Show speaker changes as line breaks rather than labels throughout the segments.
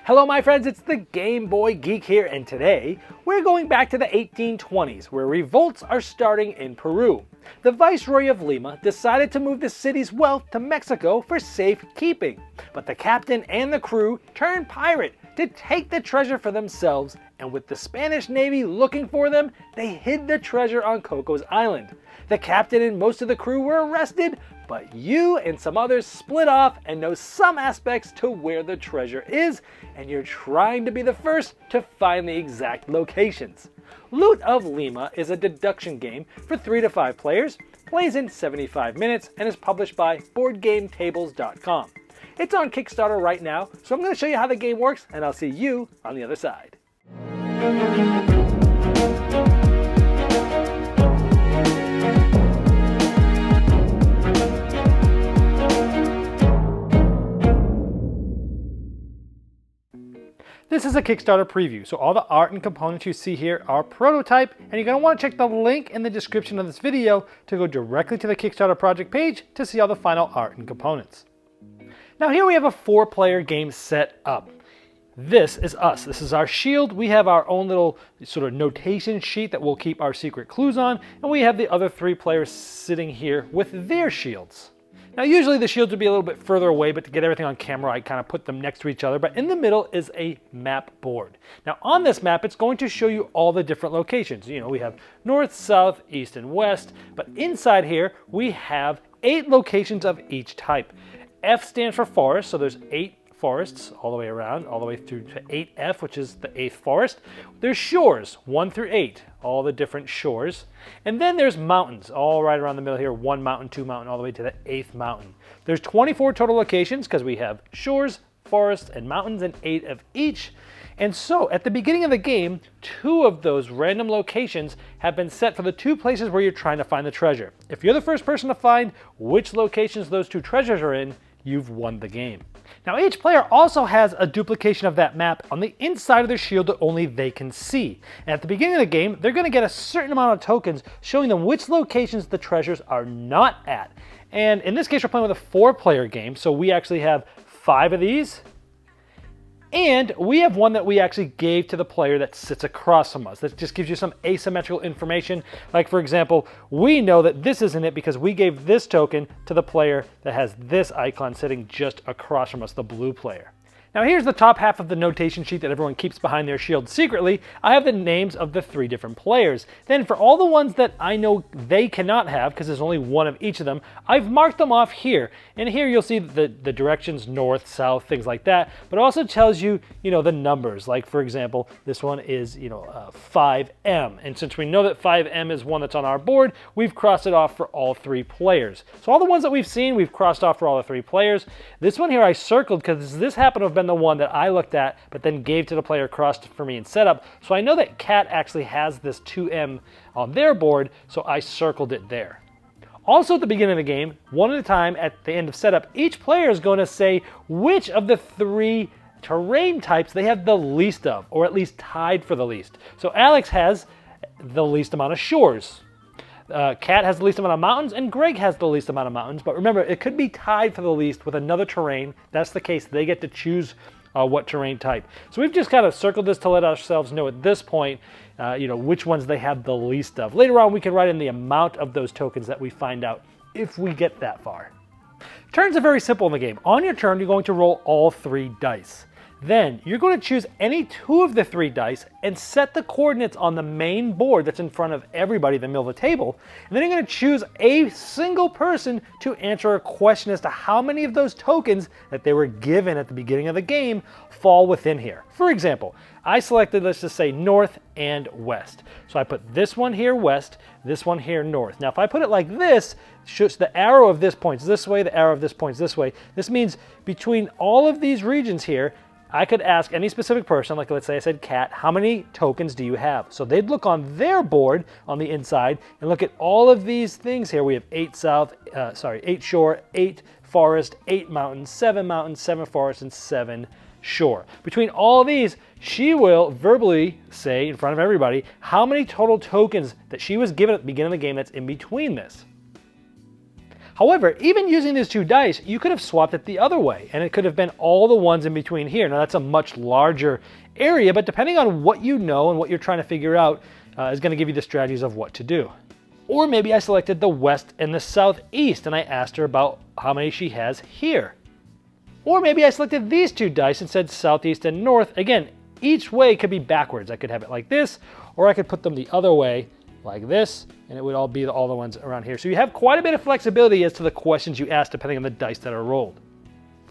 Hello my friends, it's the Game Boy Geek here, and today we're going back to the 1820s where revolts are starting in Peru. The Viceroy of Lima decided to move the city's wealth to Mexico for safekeeping, but the captain and the crew turned pirate to take the treasure for themselves, and with the Spanish Navy looking for them, they hid the treasure on Coco's Island. The captain and most of the crew were arrested, but you and some others split off and know some aspects to where the treasure is, and you're trying to be the first to find the exact locations. Loot of Lima is a deduction game for 3 to 5 players, plays in 75 minutes, and is published by BoardGameTables.com. It's on Kickstarter right now, so I'm going to show you how the game works, and I'll see you on the other side. This is a Kickstarter preview, so all the art and components you see here are prototype, and you're going to want to check the link in the description of this video to go directly to the Kickstarter project page to see all the final art and components. Now here we have a 4-player game set up. This is us. This is our shield. We have our own little sort of notation sheet that we'll keep our secret clues on, and we have the other 3 players sitting here with their shields. Now usually the shields would be a little bit further away, but to get everything on camera I kind of put them next to each other, but in the middle is a map board. Now on this map it's going to show you all the different locations. You know, we have north, south, east, and west, but inside here we have 8 locations of each type. F stands for forest, so there's 8 forests all the way around, all the way through to 8F, which is the 8th forest. There's shores, 1 through 8, all the different shores. And then there's mountains, all right around the middle here, 1 mountain, 2 mountain, all the way to the 8th mountain. There's 24 total locations because we have shores, forests, and mountains, and 8 of each. And so at the beginning of the game, 2 of those random locations have been set for the 2 places where you're trying to find the treasure. If you're the first person to find which locations those 2 treasures are in, you've won the game. Now each player also has a duplication of that map on the inside of their shield that only they can see. And at the beginning of the game, they're going to get a certain amount of tokens showing them which locations the treasures are not at. And in this case, we're playing with a 4-player game, so we actually have 5 of these. And we have one that we actually gave to the player that sits across from us. That just gives you some asymmetrical information. Like for example, we know that this isn't it because we gave this token to the player that has this icon sitting just across from us, the blue player. Now here's the top half of the notation sheet that everyone keeps behind their shield secretly. I have the names of the 3 different players. Then for all the ones that I know they cannot have, because there's only 1 of each of them, I've marked them off here. And here you'll see the directions, north, south, things like that. But it also tells you, the numbers. Like for example, this one is, 5M. And since we know that 5M is one that's on our board, we've crossed it off for all 3 players. So all the ones that we've seen, we've crossed off for all the 3 players. This one here I circled because this happened to have been the one that I looked at but then gave to the player crossed for me in setup. So I know that Cat actually has this 2M on their board, so I circled it there. Also at the beginning of the game, one at a time at the end of setup, each player is going to say which of the 3 terrain types they have the least of, or at least tied for the least. So Alex has the least amount of shores. Kat has the least amount of mountains, and Greg has the least amount of mountains. But remember, it could be tied for the least with another terrain. That's the case. They get to choose what terrain type. So we've just kind of circled this to let ourselves know at this point, which ones they have the least of. Later on, we can write in the amount of those tokens that we find out if we get that far. Turns are very simple in the game. On your turn, you're going to roll all 3 dice. Then you're going to choose any 2 of the 3 dice and set the coordinates on the main board that's in front of everybody in the middle of the table. And then you're going to choose a single person to answer a question as to how many of those tokens that they were given at the beginning of the game fall within here. For example, I selected, let's just say, north and west. So I put this one here west, this one here north. Now if I put it like this, the arrow of this points this way, the arrow of this points this way. This means between all of these regions here, I could ask any specific person, like let's say I said Cat, how many tokens do you have? So they'd look on their board on the inside and look at all of these things here. We have 8 shore, 8 forest, 8 mountains, 7 forest, and 7 shore. Between all these, she will verbally say in front of everybody how many total tokens that she was given at the beginning of the game that's in between this. However, even using these 2 dice, you could have swapped it the other way, and it could have been all the ones in between here. Now that's a much larger area, but depending on what you know and what you're trying to figure out is going to give you the strategies of what to do. Or maybe I selected the west and the southeast, and I asked her about how many she has here. Or maybe I selected these 2 dice and said southeast and north. Again, each way could be backwards. I could have it like this, or I could put them the other way like this, and it would all be all the ones around here. So you have quite a bit of flexibility as to the questions you ask depending on the dice that are rolled.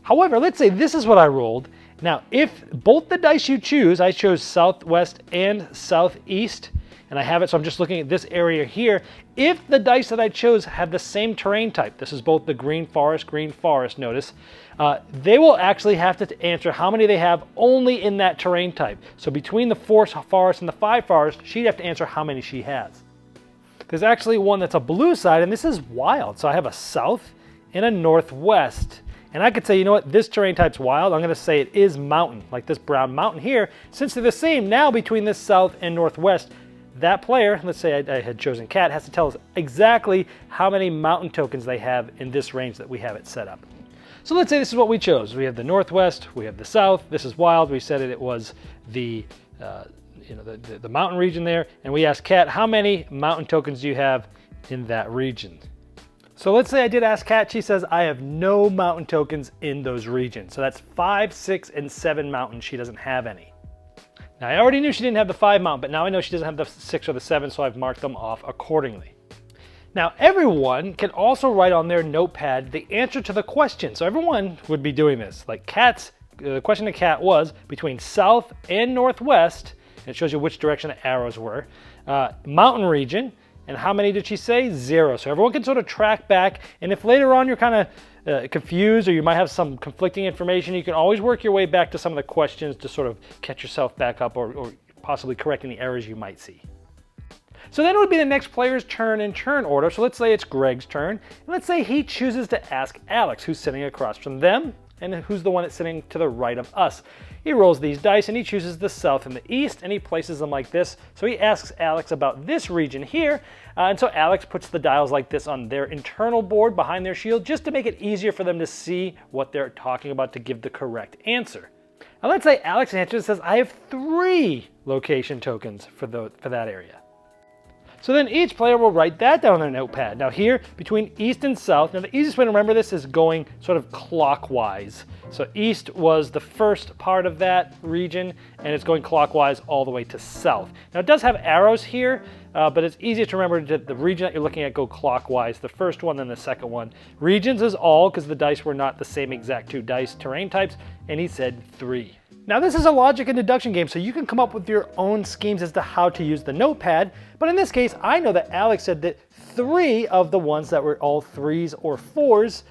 However, let's say this is what I rolled. Now, if both the dice you choose, I chose southwest and southeast, and I have it, so I'm just looking at this area here. If the dice that I chose have the same terrain type, this is both the green forest, notice, they will actually have to answer how many they have only in that terrain type. So between the 4 forest and the 5 forest, she'd have to answer how many she has. There's actually one that's a blue side, and this is wild. So I have a south and a northwest. And I could say, you know what, this terrain type's wild. I'm going to say it is mountain, like this brown mountain here. Since they're the same now between this south and northwest, that player, let's say I had chosen Cat, has to tell us exactly how many mountain tokens they have in this range that we have it set up. So let's say this is what we chose. We have the northwest, we have the south. This is wild. We said it was the mountain region there, and we asked Cat, how many mountain tokens do you have in that region? So let's say I did ask Cat. She says I have no mountain tokens in those regions. So that's 5, 6, and 7 mountains. She doesn't have any. Now, I already knew she didn't have the 5 mountain, but now I know she doesn't have the 6 or the 7, so I've marked them off accordingly. Now, everyone can also write on their notepad the answer to the question. So everyone would be doing this. Like the question to Cat was between south and northwest, and it shows you which direction the arrows were, mountain region, and how many did she say? 0. So everyone can sort of track back, and if later on you're kind of confused or you might have some conflicting information, you can always work your way back to some of the questions to sort of catch yourself back up or possibly correcting the errors you might see. So then it would be the next player's turn in turn order. So let's say it's Greg's turn, and let's say he chooses to ask Alex, who's sitting across from them, and who's the one that's sitting to the right of us. He rolls these dice and he chooses the south and the east, and he places them like this. So he asks Alex about this region here, and so Alex puts the dials like this on their internal board behind their shield just to make it easier for them to see what they're talking about to give the correct answer. Now let's say Alex answers says, I have 3 location tokens for that area. So then each player will write that down on their notepad. Now here, between east and south, now the easiest way to remember this is going sort of clockwise. So east was the first part of that region, and it's going clockwise all the way to south. Now it does have arrows here, but it's easier to remember that the region that you're looking at go clockwise, the first one, then the second one. Regions is all, because the dice were not the same exact 2 dice terrain types, and he said 3. Now this is a logic and deduction game, so you can come up with your own schemes as to how to use the notepad, but in this case, I know that Alex said that 3 of the ones that were all 3s or 4s,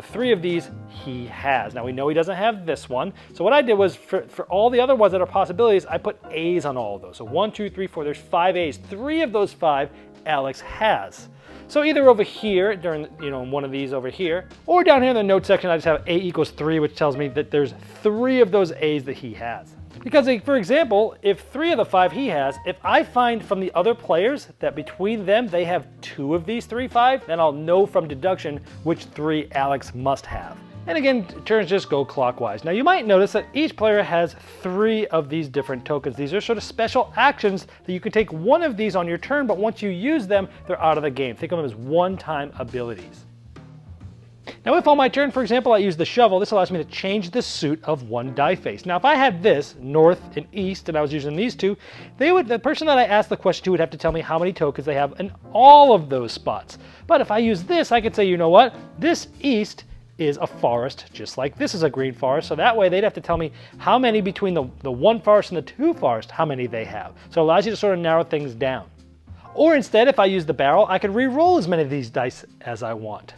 3 of these he has. Now we know he doesn't have this one, so what I did was for all the other ones that are possibilities, I put A's on all of those. So 1, 2, 3, 4, there's 5 A's. 3 of those 5 Alex has. So either over here, during one of these over here, or down here in the note section, I just have A equals 3, which tells me that there's 3 of those A's that he has. Because, for example, if 3 of the 5 he has, if I find from the other players that between them they have 2 of these 3, 5, then I'll know from deduction which 3 Alex must have. And again, turns just go clockwise. Now you might notice that each player has 3 of these different tokens. These are sort of special actions that you can take one of these on your turn, but once you use them, they're out of the game. Think of them as one-time abilities. Now if on my turn, for example, I use the shovel, this allows me to change the suit of one die face. Now if I had this, north and east, and I was using these 2, the person that I asked the question to would have to tell me how many tokens they have in all of those spots. But if I use this, I could say, you know what, this east is a forest, just like this is a green forest, so that way they'd have to tell me how many between the 1 forest and the 2 forest, how many they have. So it allows you to sort of narrow things down. Or instead, if I use the barrel, I could re-roll as many of these dice as I want.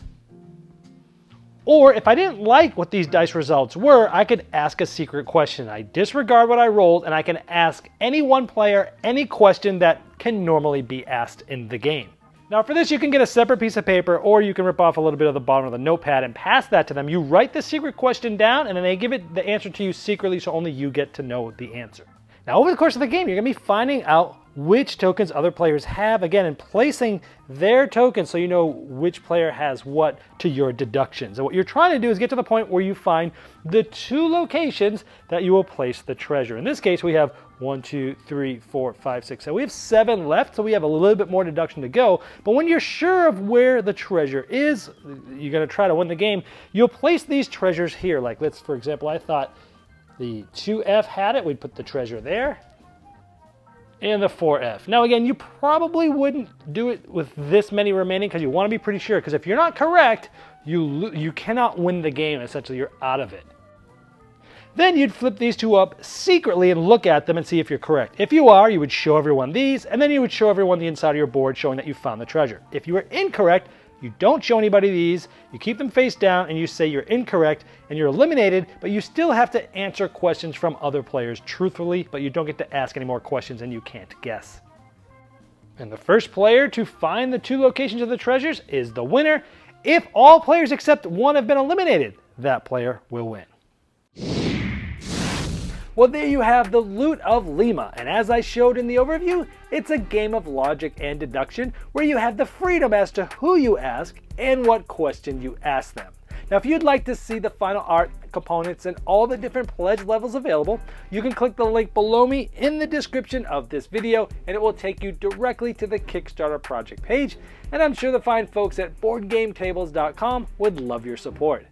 Or if I didn't like what these dice results were, I could ask a secret question. I disregard what I rolled, and I can ask any one player any question that can normally be asked in the game. Now for this, you can get a separate piece of paper, or you can rip off a little bit of the bottom of the notepad and pass that to them. You write the secret question down, and then they give it the answer to you secretly, so only you get to know the answer. Now over the course of the game, you're going to be finding out which tokens other players have, again, and placing their tokens so you know which player has what to your deductions. And what you're trying to do is get to the point where you find the 2 locations that you will place the treasure. In this case, we have 1, 2, 3, 4, 5, 6, 7. We have 7 left, so we have a little bit more deduction to go. But when you're sure of where the treasure is, you're going to try to win the game, you'll place these treasures here. Like, let's, for example, I thought the 2F had it. We'd put the treasure there. And the 4F. Now again, you probably wouldn't do it with this many remaining because you want to be pretty sure, because if you're not correct, you cannot win the game. Essentially, you're out of it. Then you'd flip these 2 up secretly and look at them and see if you're correct. If you are, you would show everyone these, and then you would show everyone the inside of your board showing that you found the treasure. If you are incorrect, you don't show anybody these, you keep them face down, and you say you're incorrect, and you're eliminated, but you still have to answer questions from other players truthfully, but you don't get to ask any more questions and you can't guess. And the first player to find the 2 locations of the treasures is the winner. If all players except 1 have been eliminated, that player will win. Well, there you have the loot of Lima, and as I showed in the overview, it's a game of logic and deduction where you have the freedom as to who you ask and what question you ask them. Now, if you'd like to see the final art, components, and all the different pledge levels available, you can click the link below me in the description of this video, and it will take you directly to the Kickstarter project page, and I'm sure the fine folks at BoardGameTables.com would love your support.